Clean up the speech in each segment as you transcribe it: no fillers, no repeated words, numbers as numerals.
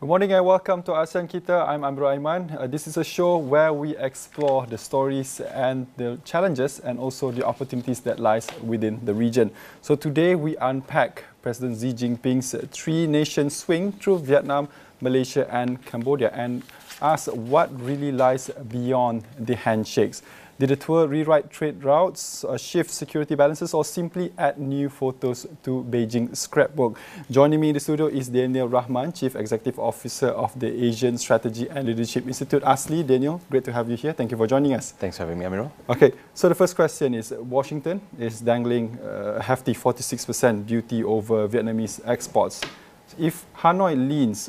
Good morning and welcome to ASEAN Kita. I'm Danial Rahman. This is a show where we explore the stories and the challenges and also the opportunities that lies within the region. So today we unpack President Xi Jinping's three-nation swing through Vietnam, Malaysia and Cambodia and ask what really lies beyond the handshakes. Did the tour rewrite trade routes, shift security balances, or simply add new photos to Beijing's scrapbook? Joining me in the studio is Danial Rahman, Chief Executive Officer of the Asian Strategy and Leadership Institute, ASLI. Daniel, great to have you here. Thank you for joining us. Thanks for having me, Amiro. Okay, so the first question is, Washington is dangling a hefty 46% duty over Vietnamese exports. If Hanoi leans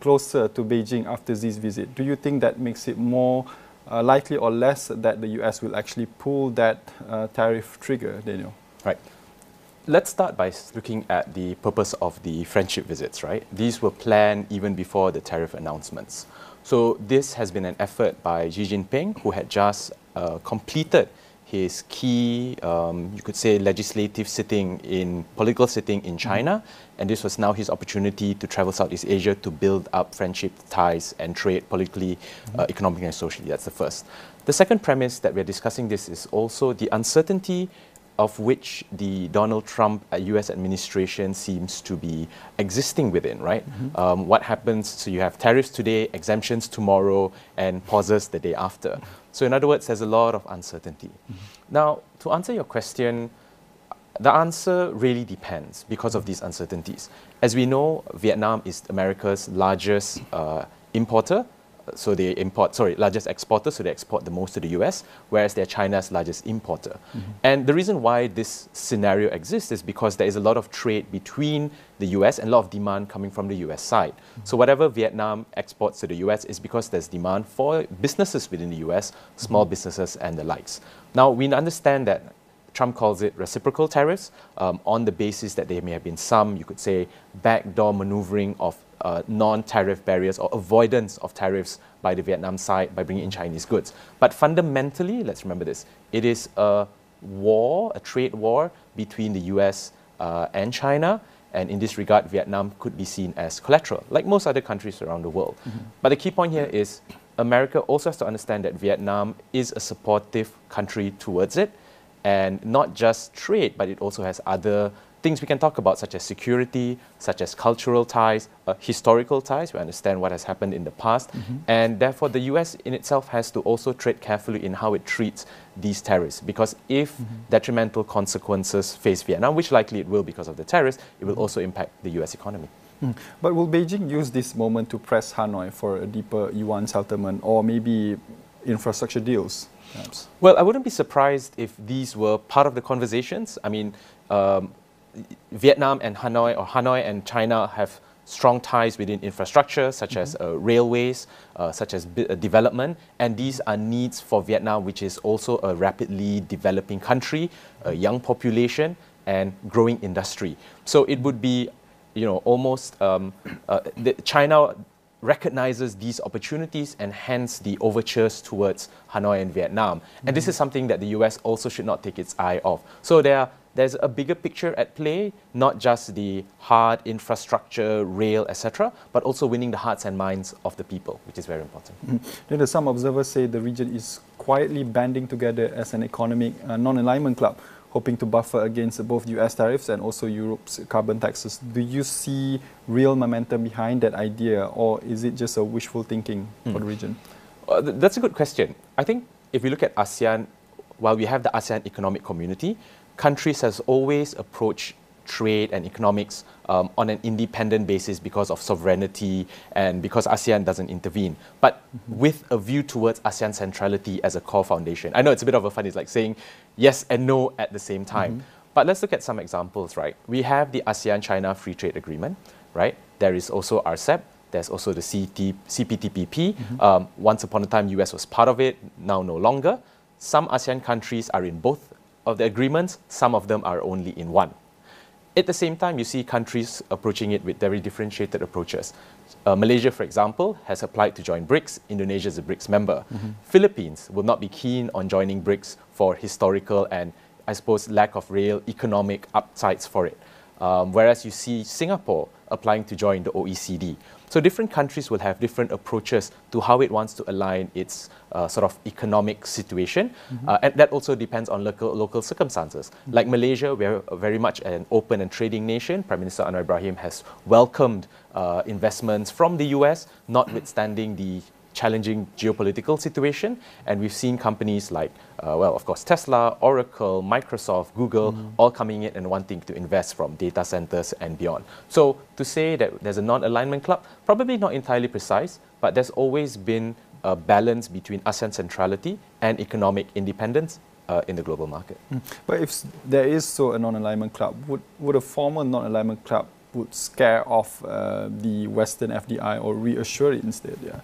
closer to Beijing after Xi's visit, do you think that makes it more likely or less that the US will actually pull that tariff trigger, Daniel? Right. Let's start by looking at the purpose of the friendship visits, right? These were planned even before the tariff announcements. So this has been an effort by Xi Jinping, who had just completed his key, you could say, legislative political sitting in China. And this was now his opportunity to travel Southeast Asia to build up friendship ties and trade politically, economically and socially. That's the first. The second premise that we're discussing this is also the uncertainty of which the Donald Trump US administration seems to be existing within, right? What happens, so you have tariffs today, exemptions tomorrow, and pauses the day after. So in other words, there's a lot of uncertainty. Now, to answer your question, the answer really depends because of these uncertainties. As we know, Vietnam is America's largest importer, so they largest exporter, so they export the most to the US, whereas they're China's largest importer. And the reason why this scenario exists is because there is a lot of trade between the US and a lot of demand coming from the US side. So whatever Vietnam exports to the US is because there's demand for businesses within the US, small businesses and the likes. Now, we understand that Trump calls it reciprocal tariffs on the basis that there may have been some, you could say, backdoor maneuvering of non-tariff barriers or avoidance of tariffs by the Vietnam side by bringing in Chinese goods. But fundamentally, let's remember this, it is a war, a trade war between the US and China. And in this regard, Vietnam could be seen as collateral, like most other countries around the world. But the key point here is America also has to understand that Vietnam is a supportive country towards it. And not just trade, but it also has other things we can talk about, such as security, such as cultural ties, historical ties. We understand what has happened in the past. And therefore, the US in itself has to also tread carefully in how it treats these tariffs. Because if detrimental consequences face Vietnam, which likely it will because of the tariffs, it will also impact the US economy. But will Beijing use this moment to press Hanoi for a deeper yuan settlement or maybe infrastructure deals? Perhaps? Well, I wouldn't be surprised if these were part of the conversations. I mean, Vietnam and Hanoi, or Hanoi and China, have strong ties within infrastructure, such as railways, such as development. And these are needs for Vietnam, which is also a rapidly developing country, a young population, and growing industry. So it would be, almost China recognizes these opportunities and hence the overtures towards Hanoi and Vietnam. And this is something that the US also should not take its eye off. So there's a bigger picture at play, not just the hard infrastructure, rail, etc., but also winning the hearts and minds of the people, which is very important. Some observers say the region is quietly banding together as an economic non-alignment club, hoping to buffer against both US tariffs and also Europe's carbon taxes. Do you see real momentum behind that idea, or is it just a wishful thinking for the region? That's a good question. I think if we look at ASEAN, while we have the ASEAN economic community, countries has always approached trade and economics on an independent basis because of sovereignty and because ASEAN doesn't intervene, but with a view towards ASEAN centrality as a core foundation. I know it's a bit of a fun, it's like saying yes and no at the same time. But let's look at some examples, right? We have the ASEAN-China Free Trade Agreement, right? There is also RCEP, there's also the CPTPP. Once upon a time, US was part of it, now no longer. Some ASEAN countries are in both of the agreements, some of them are only in one. At the same time, you see countries approaching it with very differentiated approaches. Malaysia, for example, has applied to join BRICS. Indonesia is a BRICS member. Philippines will not be keen on joining BRICS for historical and, I suppose, lack of real economic upsides for it. Whereas you see Singapore applying to join the OECD. So different countries will have different approaches to how it wants to align its sort of economic situation. And that also depends on local circumstances. Like Malaysia, we're very much an open and trading nation. Prime Minister Anwar Ibrahim has welcomed investments from the US, notwithstanding the challenging geopolitical situation, and we've seen companies like, well, of course, Tesla, Oracle, Microsoft, Google, all coming in and wanting to invest from data centers and beyond. So to say that there's a non-alignment club, probably not entirely precise, but there's always been a balance between ASEAN centrality and economic independence in the global market. But if there is so a non-alignment club, would a formal non-alignment club would scare off the Western FDI or reassure it instead? Yeah.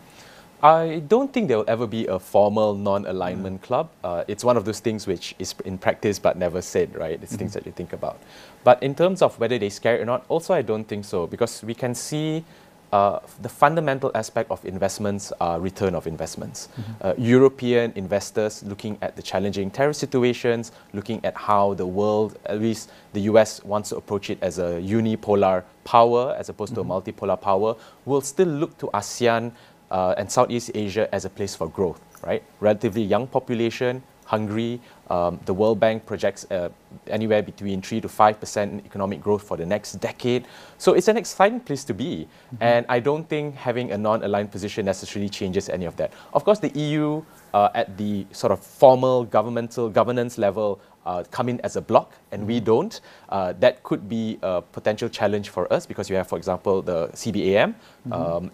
I don't think there will ever be a formal non-alignment club. It's one of those things which is in practice but never said, right? It's things that you think about. But in terms of whether they scare or not, also I don't think so, because we can see the fundamental aspect of investments are return of investments. European investors looking at the challenging tariff situations, looking at how the world, at least the US, wants to approach it as a unipolar power as opposed to a multipolar power, will still look to ASEAN and Southeast Asia as a place for growth, right? Relatively young population, hungry. The World Bank projects anywhere between 3 to 5% economic growth for the next decade. So it's an exciting place to be. And I don't think having a non-aligned position necessarily changes any of that. Of course, the EU at the sort of formal governmental governance level come in as a bloc, and we don't. That could be a potential challenge for us because you have, for example, the CBAM,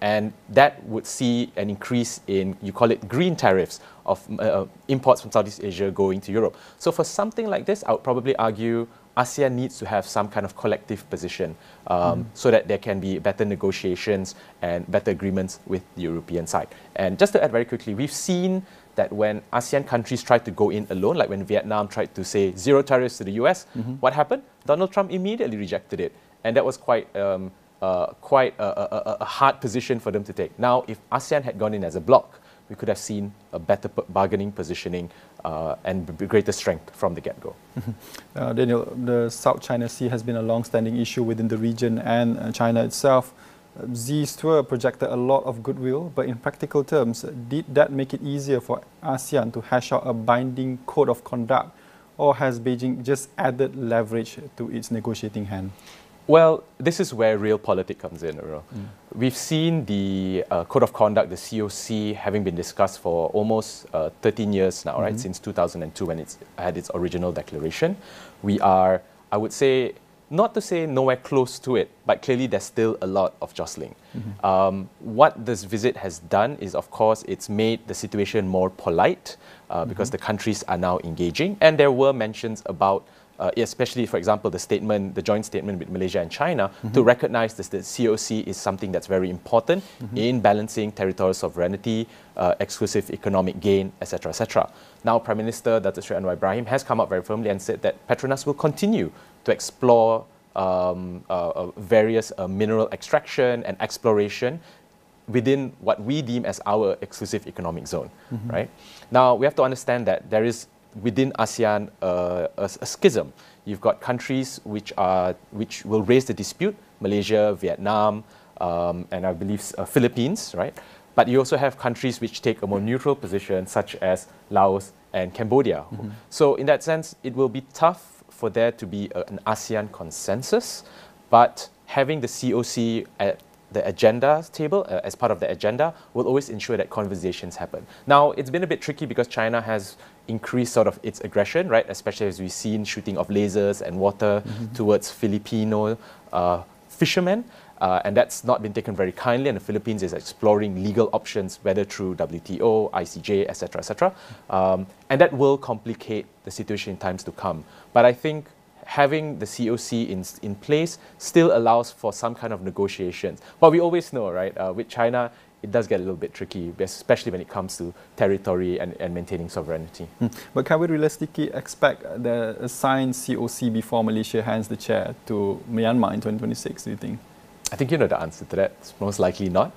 and that would see an increase in, you call it green tariffs of imports from Southeast Asia going to Europe. So for something like this, I would probably argue ASEAN needs to have some kind of collective position so that there can be better negotiations and better agreements with the European side. And just to add very quickly, we've seen that when ASEAN countries tried to go in alone, like when Vietnam tried to say zero tariffs to the US, what happened? Donald Trump immediately rejected it. And that was quite a hard position for them to take. Now, if ASEAN had gone in as a bloc, we could have seen a better bargaining positioning and greater strength from the get-go. Daniel, the South China Sea has been a long-standing issue within the region and China itself. Xi's tour projected a lot of goodwill, but in practical terms, did that make it easier for ASEAN to hash out a binding code of conduct, or has Beijing just added leverage to its negotiating hand? Well, this is where real politics comes in. We've seen the Code of Conduct, the COC, having been discussed for almost 13 years now, right? Since 2002 when it had its original declaration. We are, I would say, not to say nowhere close to it, but clearly there's still a lot of jostling. What this visit has done is, of course, it's made the situation more polite because the countries are now engaging. And there were mentions about especially, for example, the joint statement with Malaysia and China, to recognize that the COC is something that's very important in balancing territorial sovereignty, exclusive economic gain, etc., etc. Now, Prime Minister Datuk Seri Anwar Ibrahim has come up very firmly and said that Petronas will continue to explore various mineral extraction and exploration within what we deem as our exclusive economic zone, right? Now, we have to understand that there is within ASEAN a schism. You've got countries which will raise the dispute, Malaysia, Vietnam, and I believe Philippines, right? But you also have countries which take a more neutral position, such as Laos and Cambodia. So in that sense, it will be tough for there to be an ASEAN consensus, but having the COC at the agenda table, as part of the agenda, will always ensure that conversations happen. Now, it's been a bit tricky because China has increased sort of its aggression, right? Especially as we've seen shooting of lasers and water towards Filipino fishermen. And that's not been taken very kindly, and the Philippines is exploring legal options, whether through WTO, ICJ, etc., etc. And that will complicate the situation in times to come. But I think having the COC in place still allows for some kind of negotiations. But we always know, right, with China, it does get a little bit tricky, especially when it comes to territory and maintaining sovereignty. But can we realistically expect the assigned COC before Malaysia hands the chair to Myanmar in 2026, do you think? I think you know the answer to that. It's most likely not.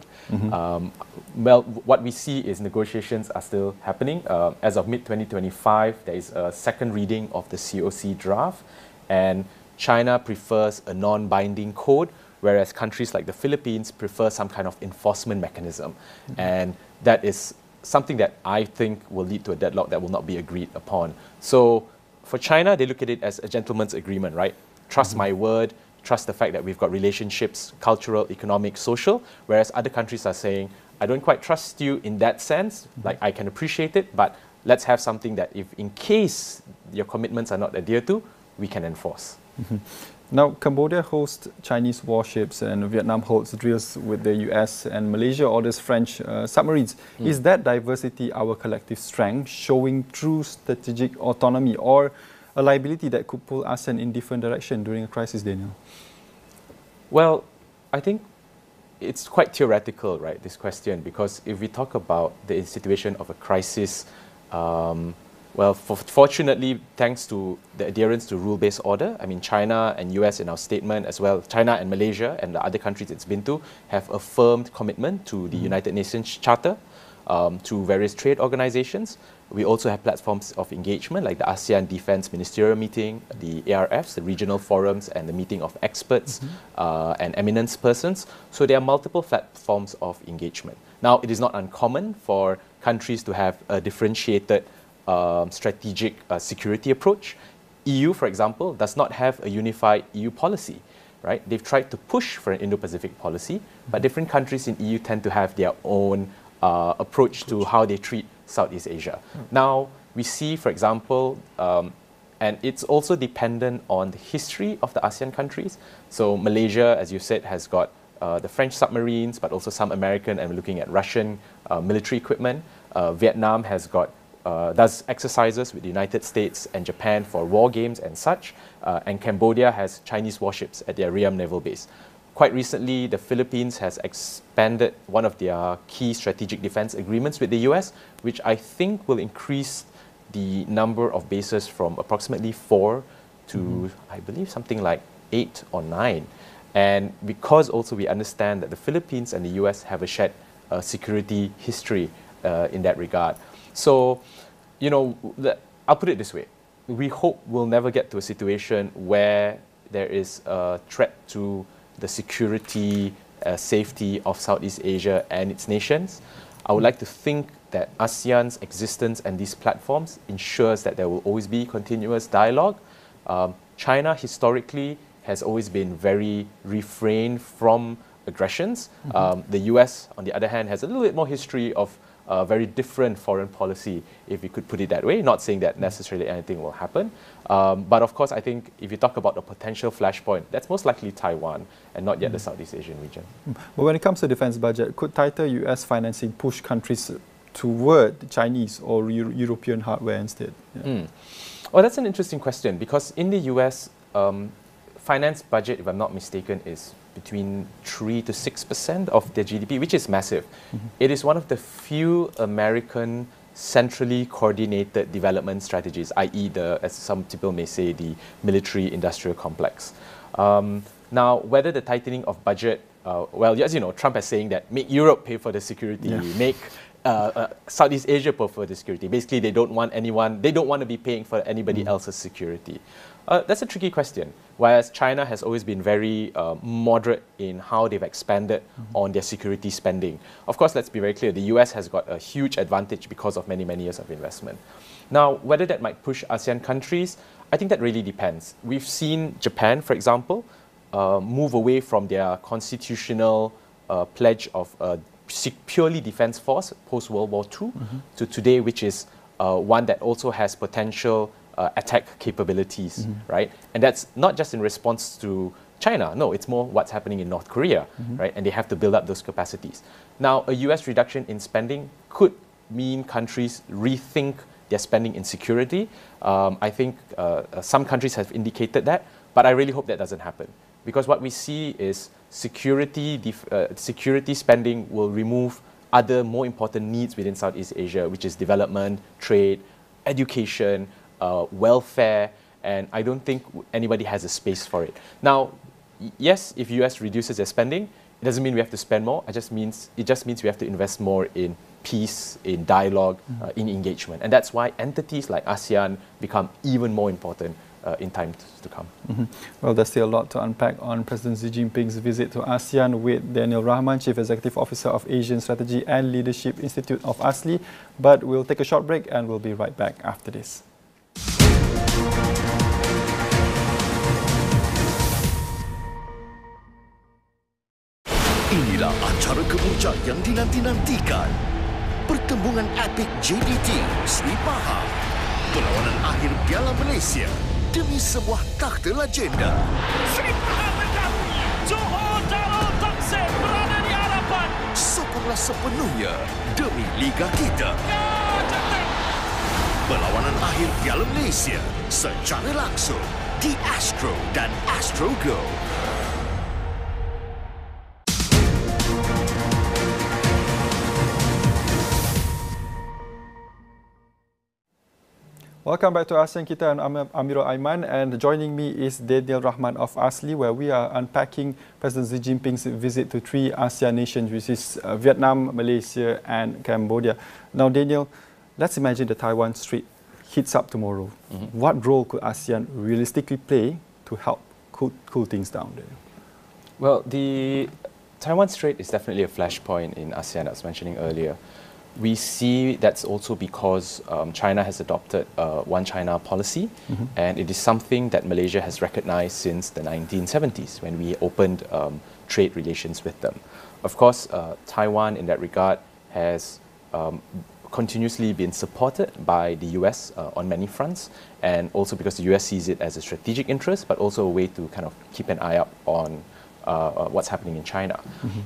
Well, what we see is negotiations are still happening. As of mid-2025, there is a second reading of the COC draft, and China prefers a non-binding code, rather than a binding code. whereas countries like the Philippines prefer some kind of enforcement mechanism. And that is something that I think will lead to a deadlock that will not be agreed upon. So for China, they look at it as a gentleman's agreement, right? Trust my word, trust the fact that we've got relationships, cultural, economic, social, whereas other countries are saying, I don't quite trust you in that sense, like I can appreciate it, but let's have something that if in case your commitments are not adhered to, we can enforce. Now, Cambodia hosts Chinese warships and Vietnam holds drills with the US and Malaysia orders French submarines. Is that diversity our collective strength, showing true strategic autonomy, or a liability that could pull ASEAN in different direction during a crisis, Daniel? Well, I think it's quite theoretical, right, this question, because if we talk about the situation of a crisis, well, fortunately, thanks to the adherence to rule-based order, I mean, China and US in our statement as well, China and Malaysia and the other countries it's been to have affirmed commitment to the United Nations Charter, to various trade organizations. We also have platforms of engagement like the ASEAN Defense Ministerial Meeting, the ARFs, the regional forums, and the meeting of experts and eminence persons. So there are multiple platforms of engagement. Now, it is not uncommon for countries to have a differentiated strategic security approach. EU, for example, does not have a unified EU policy, right? They've tried to push for an Indo-Pacific policy, but different countries in EU tend to have their own approach to how they treat Southeast Asia. Now, we see, for example, and it's also dependent on the history of the ASEAN countries. So Malaysia, as you said, has got the French submarines, but also some American, and we're looking at Russian military equipment. Vietnam has got does exercises with the United States and Japan for war games and such, and Cambodia has Chinese warships at their Ream naval base. Quite recently, the Philippines has expanded one of their key strategic defense agreements with the US, which I think will increase the number of bases from approximately 4 to, I believe, something like 8 or 9. And because also we understand that the Philippines and the US have a shared security history in that regard. So, you know, I'll put it this way. We hope we'll never get to a situation where there is a threat to the security, safety of Southeast Asia and its nations. I would like to think that ASEAN's existence and these platforms ensures that there will always be continuous dialogue. China historically has always been very refrained from aggressions. The US, on the other hand, has a little bit more history of very different foreign policy, if we could put it that way. Not saying that necessarily anything will happen. But of course, I think if you talk about a potential flashpoint, that's most likely Taiwan and not yet the Southeast Asian region. But when it comes to defense budget, could tighter US financing push countries toward Chinese or European hardware instead? Well, that's an interesting question, because in the US, finance budget, if I'm not mistaken, is between 3 to 6% of their GDP, which is massive. It is one of the few American centrally coordinated development strategies, i.e. as some people may say, the military-industrial complex. Now, whether the tightening of budget, well, as you know, Trump is saying that make Europe pay for the security, make Southeast Asia pay for the security. Basically, they don't want to be paying for anybody else's security. That's a tricky question. Whereas China has always been very moderate in how they've expanded on their security spending. Of course, let's be very clear, the US has got a huge advantage because of many, many years of investment. Now, whether that might push ASEAN countries, I think that really depends. We've seen Japan, for example, move away from their constitutional pledge of a purely defense force post-World War II to today, which is one that also has potential attack capabilities, right? And that's not just in response to China. No, it's more what's happening in North Korea, right? And they have to build up those capacities. Now, a US reduction in spending could mean countries rethink their spending in security. I think some countries have indicated that, but I really hope that doesn't happen. Because what we see is security spending will remove other more important needs within Southeast Asia, which is development, trade, education, welfare, and I don't think anybody has a space for it. Now, yes, if US reduces their spending, it doesn't mean we have to spend more. It just means we have to invest more in peace, in dialogue, in engagement. And that's why entities like ASEAN become even more important in time to come. Well, there's still a lot to unpack on President Xi Jinping's visit to ASEAN with Danial Rahman, Chief Executive Officer of Asian Strategy and Leadership Institute of ASLI. But we'll take a short break and we'll be right back after this. Inilah acara kemuncak yang dinanti-nantikan. Pertembungan epik JDT Sri Pahang. Perlawanan akhir Piala Malaysia demi sebuah takhta legenda. Sri Pahang mendahului. Johor Darul Taksir berada di hadapan. Sokonglah sepenuhnya demi Liga kita. Perlawanan akhir Piala Malaysia secara langsung di Astro dan Astro Go. Welcome back to ASEAN Kita, and I'm Amirul Aiman, and joining me is Danial Rahman of ASLI, where we are unpacking President Xi Jinping's visit to 3 ASEAN nations, which is Vietnam, Malaysia and Cambodia. Now Daniel, let's imagine the Taiwan Strait heats up tomorrow. What role could ASEAN realistically play to help cool things down there? Well, the Taiwan Strait is definitely a flashpoint in ASEAN, as mentioning earlier. We see that's also because China has adopted One China policy, and it is something that Malaysia has recognized since the 1970s when we opened trade relations with them. Of course, Taiwan in that regard has continuously been supported by the US on many fronts, and also because the US sees it as a strategic interest, but also a way to kind of keep an eye up on what's happening in China.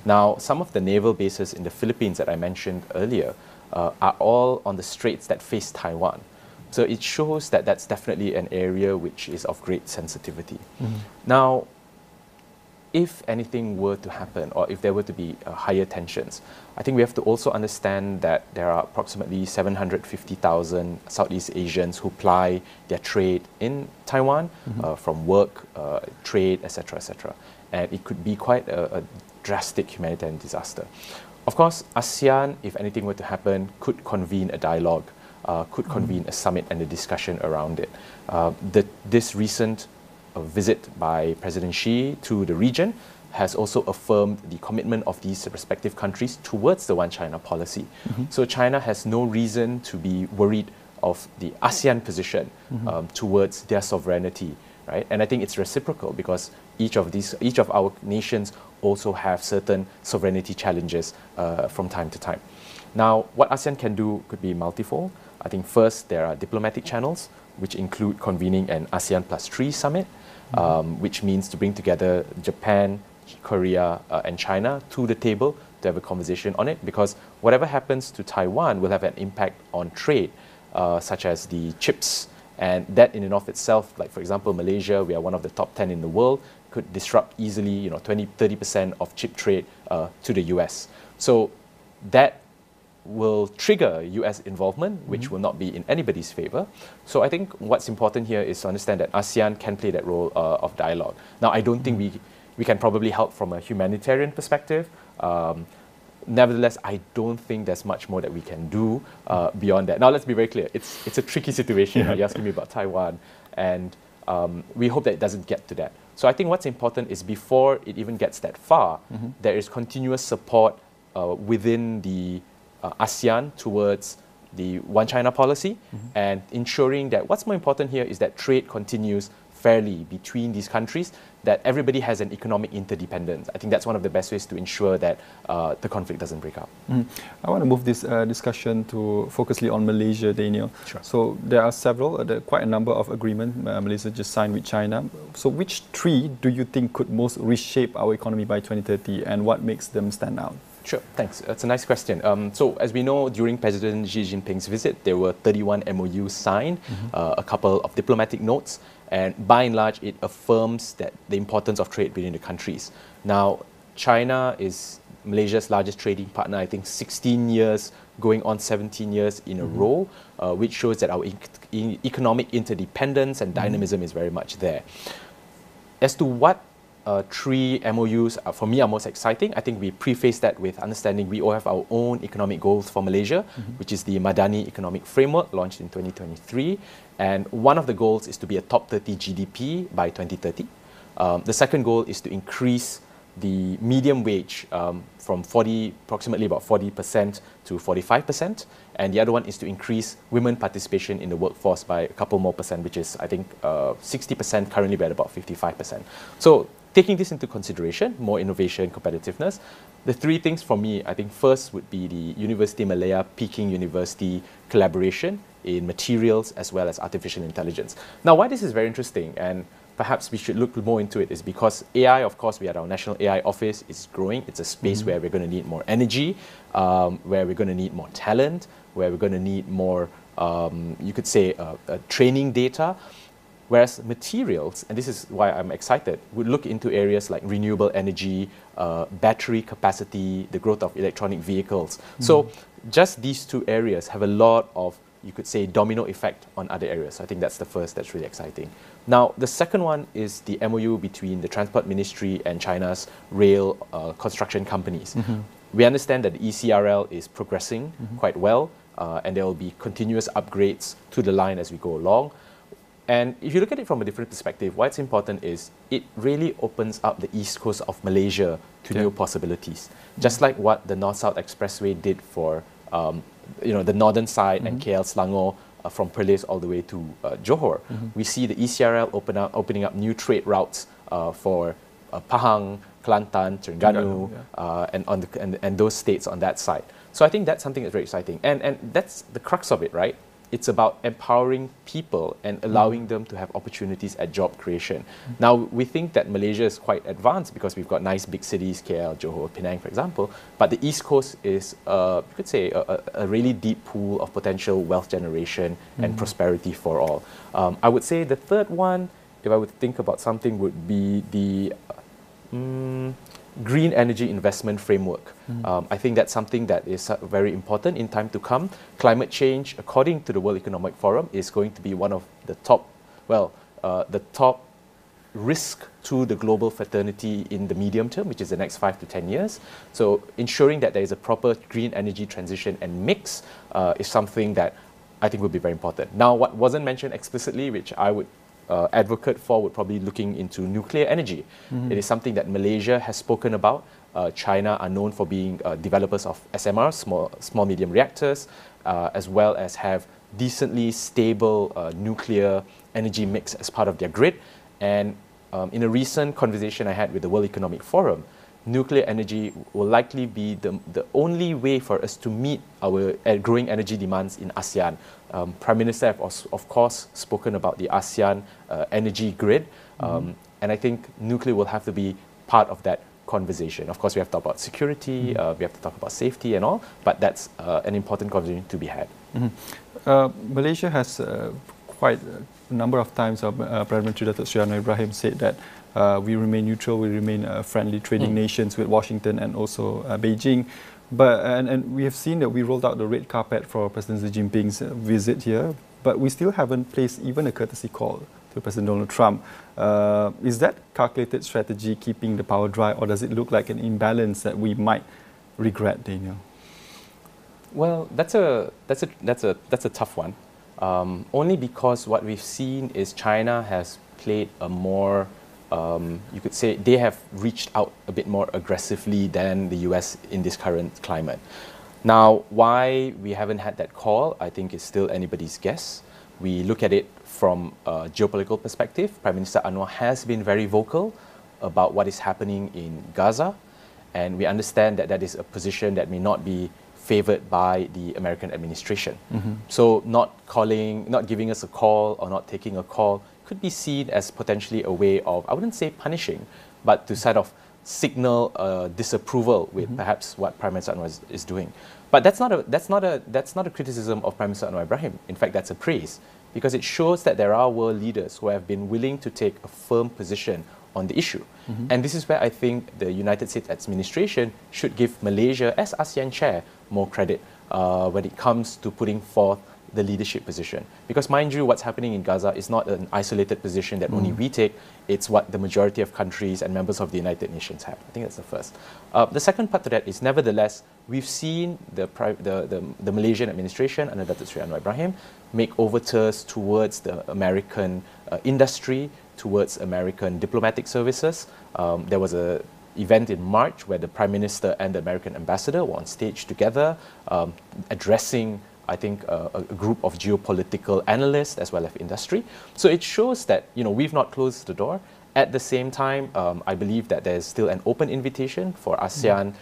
Now, some of the naval bases in the Philippines that I mentioned earlier are all on the straits that face Taiwan. So it shows that that's definitely an area which is of great sensitivity. Now, if anything were to happen, or if there were to be higher tensions, I think we have to also understand that there are approximately 750,000 Southeast Asians who ply their trade in Taiwan, from work, trade, etc., etc. And it could be quite a drastic humanitarian disaster. Of course, ASEAN, if anything were to happen, could convene a dialogue, could convene a summit and a discussion around it. This recent visit by President Xi to the region has also affirmed the commitment of these respective countries towards the One China policy. So China has no reason to be worried of the ASEAN position towards their sovereignty, right? And I think it's reciprocal because each of our nations also have certain sovereignty challenges from time to time. Now, what ASEAN can do could be multifold. I think first there are diplomatic channels, which include convening an ASEAN +3 summit, which means to bring together Japan, Korea and China to the table to have a conversation on it, because whatever happens to Taiwan will have an impact on trade, such as the chips, and that in and of itself, like for example Malaysia, we are one of the top 10 in the world, could disrupt easily 20-30% of chip trade to the US. So that will trigger US involvement, which will not be in anybody's favor. So I think what's important here is to understand that ASEAN can play that role of dialogue. Now, I don't think we can probably help from a humanitarian perspective. Nevertheless, I don't think there's much more that we can do beyond that. Now, let's be very clear. It's a tricky situation. You're asking me about Taiwan, and we hope that it doesn't get to that. So I think what's important is before it even gets that far, there is continuous support within the ASEAN towards the One China policy, and ensuring that what's more important here is that trade continues fairly between these countries, that everybody has an economic interdependence. I think that's one of the best ways to ensure that the conflict doesn't break out. I want to move this discussion to focusly on Malaysia, Daniel. Sure. So there are quite a number of agreements Malaysia just signed with China. So which 3 do you think could most reshape our economy by 2030, and what makes them stand out? Sure, thanks. That's a nice question. So as we know, during President Xi Jinping's visit, there were 31 MOUs signed, a couple of diplomatic notes, and by and large, it affirms that the importance of trade between the countries. Now, China is Malaysia's largest trading partner, I think 16 years, going on 17 years in a row, which shows that our economic interdependence and dynamism is very much there. As to what three MOUs, for me, are most exciting. I think we preface that with understanding we all have our own economic goals for Malaysia, which is the Madani Economic Framework, launched in 2023. And one of the goals is to be a top 30 GDP by 2030. The second goal is to increase the medium wage from approximately about 40% to 45%. And the other one is to increase women participation in the workforce by a couple more percent, which is, I think, 60%, currently at about 55%. So taking this into consideration, more innovation, competitiveness, the three things for me, I think first would be the University Malaya Peking University collaboration in materials as well as artificial intelligence. Now, why this is very interesting, and perhaps we should look more into it, is because AI, of course, we had our National AI Office, is growing. It's a space where we're going to need more energy, where we're going to need more talent, where we're going to need more, you could say, training data. Whereas materials, and this is why I'm excited, would look into areas like renewable energy, battery capacity, the growth of electronic vehicles. So just these two areas have a lot of, you could say, domino effect on other areas. So I think that's the first that's really exciting. Now, the second one is the MOU between the Transport Ministry and China's rail construction companies. We understand that the ECRL is progressing quite well, and there will be continuous upgrades to the line as we go along. And if you look at it from a different perspective, why it's important is it really opens up the east coast of Malaysia to new possibilities. Just like what the North-South Expressway did for the northern side and KL Selangor, from Perlis all the way to Johor. We see the ECRL opening up new trade routes for Pahang, Kelantan, Terengganu, and those states on that side. So I think that's something that's very exciting. And that's the crux of it, right? It's about empowering people and allowing them to have opportunities at job creation. Now, we think that Malaysia is quite advanced because we've got nice big cities, KL, Johor, Penang, for example. But the East Coast is, you could say, a really deep pool of potential wealth generation and prosperity for all. I would say the third one, if I would think about something, would be the green energy investment framework. I think that's something that is very important in time to come. Climate change, according to the World Economic Forum, is going to be one of the top, the top risk to the global fraternity in the medium term, which is the next 5 to 10 years. So ensuring that there is a proper green energy transition and mix is something that I think would be very important. Now, what wasn't mentioned explicitly, which I would advocate for, would probably looking into nuclear energy. It is something that Malaysia has spoken about. China are known for being developers of SMR, small medium reactors, as well as have decently stable nuclear energy mix as part of their grid. And in a recent conversation I had with the World Economic Forum, nuclear energy will likely be the only way for us to meet our growing energy demands in ASEAN. Prime Minister has, of course, spoken about the ASEAN energy grid, and I think nuclear will have to be part of that conversation. Of course, we have to talk about security, we have to talk about safety and all, but that's an important conversation to be had. Malaysia has quite a number of times, Prime Minister Datuk Seri Anwar Ibrahim said that we remain neutral, we remain friendly trading nations with Washington and also Beijing. But and we have seen that we rolled out the red carpet for President Xi Jinping's visit here, but we still haven't placed even a courtesy call to President Donald Trump. Is that calculated strategy keeping the power dry, or does it look like an imbalance that we might regret, Daniel? Well, that's a tough one. Only because what we've seen is China has played a more, you could say, they have reached out a bit more aggressively than the US in this current climate. Now, why we haven't had that call, I think is still anybody's guess. We look at it from a geopolitical perspective. Prime Minister Anwar has been very vocal about what is happening in Gaza, and we understand that that is a position that may not be favored by the American administration. So not giving us a call or not taking a call could be seen as potentially a way of, I wouldn't say punishing, but to sort of signal disapproval with perhaps what Prime Minister Anwar is doing. But that's not a criticism of Prime Minister Anwar Ibrahim. In fact, that's a praise, because it shows that there are world leaders who have been willing to take a firm position on the issue. And this is where I think the United States administration should give Malaysia, as ASEAN chair, more credit when it comes to putting forth the leadership position. Because mind you, what's happening in Gaza is not an isolated position that only we take, it's what the majority of countries and members of the United Nations have. I think that's the first. The second part to that is, nevertheless, we've seen the Malaysian administration under Datuk Seri Anwar Ibrahim make overtures towards the American industry, towards American diplomatic services. There was an event in March where the Prime Minister and the American ambassador were on stage together, addressing, I think, a group of geopolitical analysts as well as industry. So it shows that, you know, we've not closed the door. At the same time, I believe that there's still an open invitation for ASEAN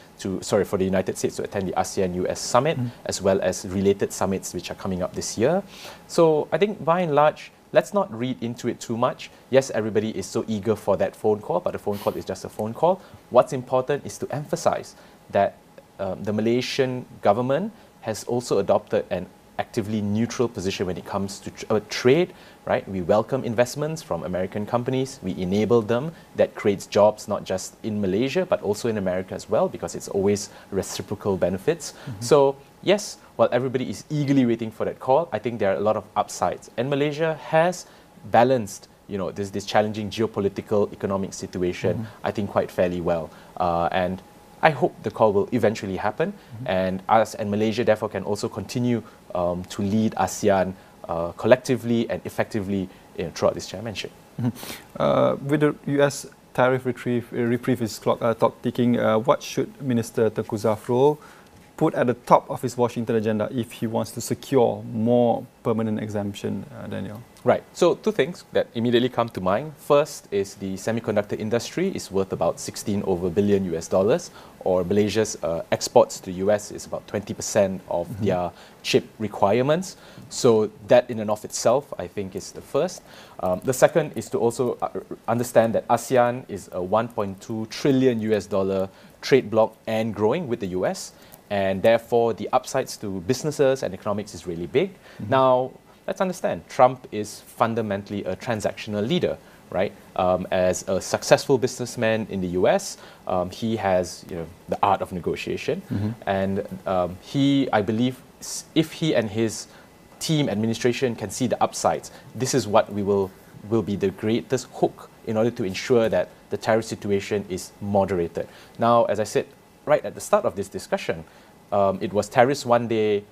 for the United States to attend the ASEAN-US Summit, as well as related summits which are coming up this year. So I think by and large, let's not read into it too much. Yes, everybody is so eager for that phone call, but the phone call is just a phone call. What's important is to emphasize that the Malaysian government has also adopted an actively neutral position when it comes to trade, right? We welcome investments from American companies. We enable them. That creates jobs not just in Malaysia, but also in America as well, because it's always reciprocal benefits. So yes, while everybody is eagerly waiting for that call, I think there are a lot of upsides. And Malaysia has balanced, you know, this challenging geopolitical economic situation, I think, quite fairly well. And I hope the call will eventually happen, and us and Malaysia therefore can also continue to lead ASEAN collectively and effectively throughout this chairmanship. With the US tariff reprieve is clock ticking, what should Minister Tengku Zafrul put at the top of his Washington agenda if he wants to secure more permanent exemption, Daniel? Right. So two things that immediately come to mind. First is the semiconductor industry is worth about $16 billion US, or Malaysia's exports to the US is about 20% of their chip requirements. So that in and of itself, I think, is the first. The second is to also understand that ASEAN is a $1.2 trillion US trade bloc and growing with the US. And therefore, the upsides to businesses and economics is really big. Now, let's understand, Trump is fundamentally a transactional leader, right? As a successful businessman in the US, he has, you know, the art of negotiation. And I believe, if he and his team administration can see the upsides, this is what will be the greatest hook in order to ensure that the tariff situation is moderated. Now, as I said right at the start of this discussion, it was tariffs one day,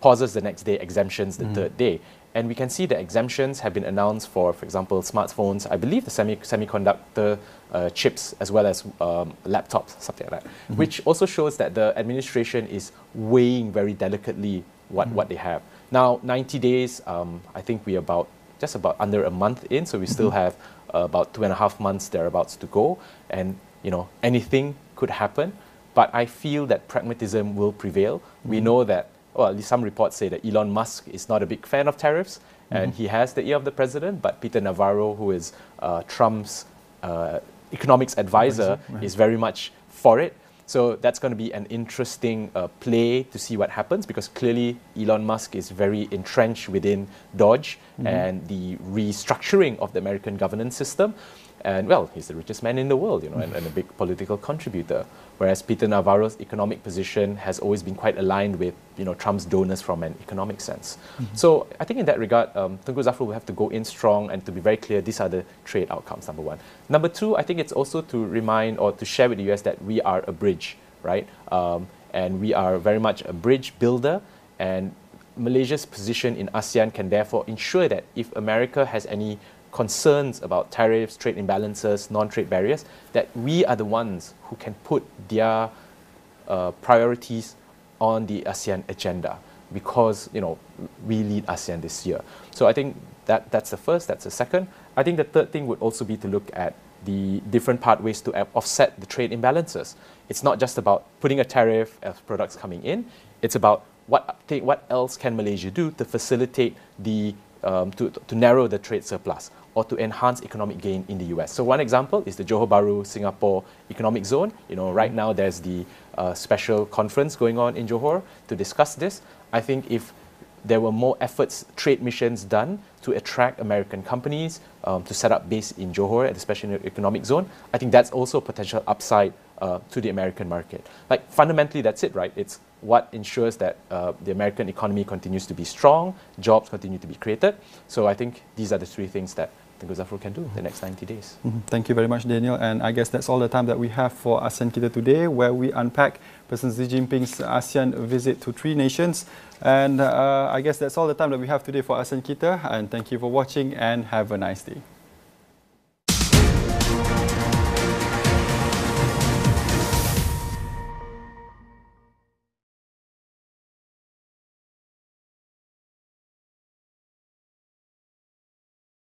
pauses the next day, exemptions the third day. And we can see the exemptions have been announced for example, smartphones, I believe the semiconductor chips, as well as laptops, something like that, which also shows that the administration is weighing very delicately what they have. Now, 90 days, I think we're just about under a month in, so we still have about 2.5 months thereabouts to go. And, you know, anything could happen. But I feel that pragmatism will prevail. We know that, well, at least some reports say that Elon Musk is not a big fan of tariffs, and he has the ear of the president, but Peter Navarro, who is Trump's economics advisor, is very much for it. So that's going to be an interesting play to see what happens, because clearly Elon Musk is very entrenched within Dodge and the restructuring of the American governance system. And, well, he's the richest man in the world, you know, and a big political contributor. Whereas Peter Navarro's economic position has always been quite aligned with, you know, Trump's donors from an economic sense. So I think in that regard, Tengku Zafrul will have to go in strong and to be very clear, these are the trade outcomes, number one. Number two, I think it's also to remind or to share with the US that we are a bridge, right? And we are very much a bridge builder, and Malaysia's position in ASEAN can therefore ensure that if America has any concerns about tariffs, trade imbalances, non-trade barriers, that we are the ones who can put their priorities on the ASEAN agenda, because, you know, we lead ASEAN this year. So I think that's the first, that's the second. I think the third thing would also be to look at the different pathways to offset the trade imbalances. It's not just about putting a tariff as products coming in, it's about what else can Malaysia do to facilitate the to narrow the trade surplus or to enhance economic gain in the US. So one example is the Johor Bahru Singapore Economic Zone. You know, right now there's the special conference going on in Johor to discuss this. I think if there were more efforts, trade missions done to attract American companies to set up base in Johor, especially in the economic zone, I think that's also a potential upside to the American market. Like, fundamentally, that's it, right? It's what ensures that the American economy continues to be strong, jobs continue to be created. So I think these are the three things that I think Zafrul can do the next 90 days. Thank you very much, Daniel. And I guess that's all the time that we have for ASEAN Kita today, where we unpack President Xi Jinping's ASEAN visit to 3 nations. And I guess that's all the time that we have today for ASEAN Kita. And thank you for watching and have a nice day.